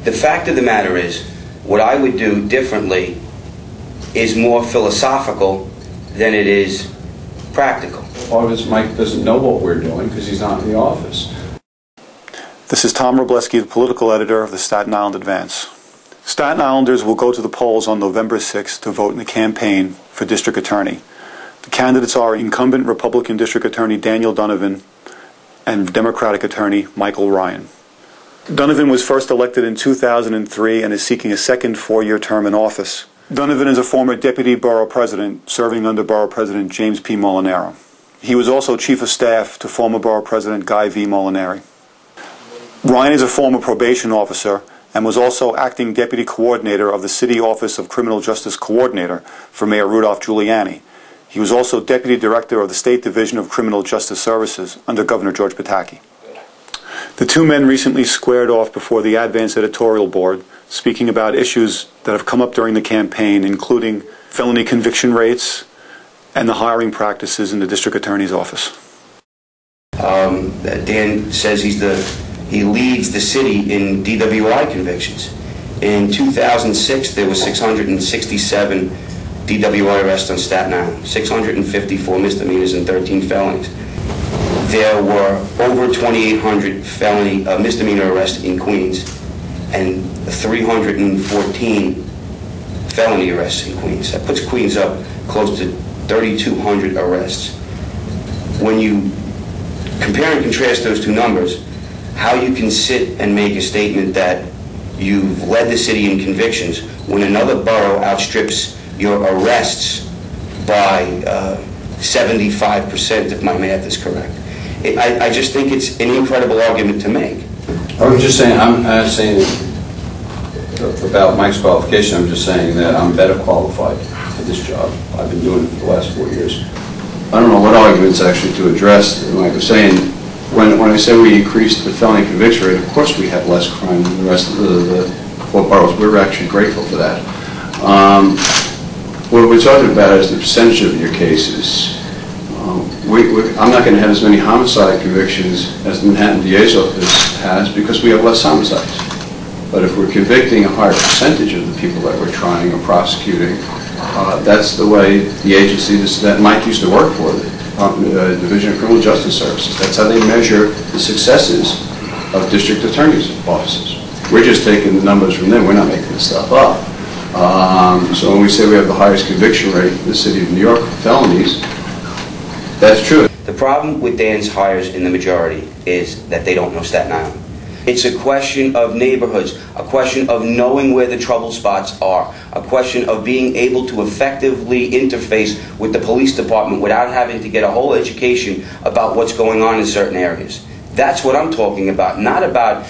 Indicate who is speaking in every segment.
Speaker 1: The fact of the matter is, what I would do differently is more philosophical than it is practical.
Speaker 2: August Mike doesn't know what we're doing because he's not in the office.
Speaker 3: This is Tom Robleski, the political editor of the Staten Island Advance. Staten Islanders will go to the polls on November 6th to vote in the campaign for district attorney. The candidates are incumbent Republican District Attorney Daniel Donovan and Democratic Attorney Michael Ryan. Donovan was first elected in 2003 and is seeking a second four-year term in office. Donovan is a former deputy borough president serving under Borough President James P. Molinaro. He was also chief of staff to former Borough President Guy V. Molinari. Ryan is a former probation officer and was also acting deputy coordinator of the City Office of Criminal Justice Coordinator for Mayor Rudolph Giuliani. He was also deputy director of the State Division of Criminal Justice Services under Governor George Pataki. The two men recently squared off before the Advance editorial board, speaking about issues that have come up during the campaign, including felony conviction rates and the hiring practices in the district attorney's office.
Speaker 1: Dan says he leads the city in DWI convictions. In 2006, there were 667 DWI arrests on Staten Island, 654 misdemeanors and 13 felonies. There were over 2,800 misdemeanor arrests in Queens and 314 felony arrests in Queens. That puts Queens up close to 3,200 arrests. When you compare and contrast those two numbers, how you can sit and make a statement that you've led the city in convictions when another borough outstrips your arrests by 75%, if my math is correct. I just think it's an incredible argument to make.
Speaker 2: I'm just saying, I'm not saying about Mike's qualification, I'm just saying that I'm better qualified for this job. I've been doing it for the last 4 years. I don't know what arguments actually to address. Like I was saying, when I say we increased the felony conviction rate, of course we have less crime than the rest of the four boroughs. We're actually grateful for that. What we're talking about is the percentage of your cases. I'm not going to have as many homicide convictions as the Manhattan DA's office has because we have less homicides. But if we're convicting a higher percentage of the people that we're trying or prosecuting, that's the way the agency that Mike used to work for, the Division of Criminal Justice Services, that's how they measure the successes of district attorneys' offices. We're just taking the numbers from them. We're not making this stuff up. So when we say we have the highest conviction rate in the city of New York for felonies, that's true.
Speaker 1: The problem with Dan's hires in the majority is that they don't know Staten Island. It's a question of neighborhoods, a question of knowing where the trouble spots are, a question of being able to effectively interface with the police department without having to get a whole education about what's going on in certain areas. That's what I'm talking about, not about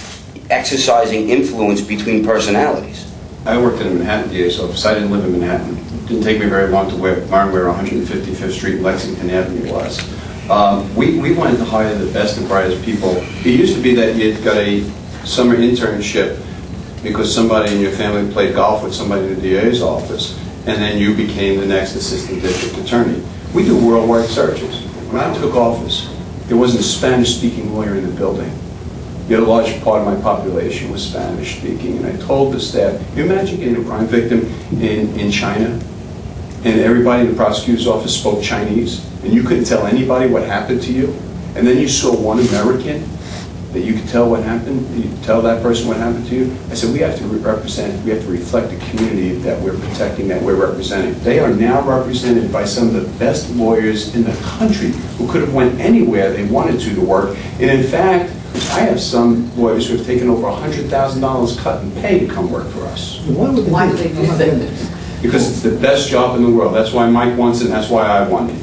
Speaker 1: exercising influence between personalities.
Speaker 2: I worked in a Manhattan DA's office. I didn't live in Manhattan. It didn't take me very long to learn where 155th Street and Lexington Avenue was. We wanted to hire the best and brightest people. It used to be that you got a summer internship because somebody in your family played golf with somebody in the DA's office, and then you became the next assistant district attorney. We do worldwide searches. When I took office, there wasn't a Spanish-speaking lawyer in the building. The other large part of my population was Spanish-speaking, and I told the staff, you imagine getting a crime victim in China, and everybody in the prosecutor's office spoke Chinese, and you couldn't tell anybody what happened to you, and then you saw one American that you could tell what happened, you could tell that person what happened to you. I said, we have to represent, we have to reflect the community that we're protecting, that we're representing. They are now represented by some of the best lawyers in the country who could have went anywhere they wanted to work, and in fact, I have some lawyers who have taken over $100,000 cut in pay to come work for us.
Speaker 4: Why would they do that?
Speaker 2: Because it's the best job in the world. That's why Mike wants it, and that's why I want it.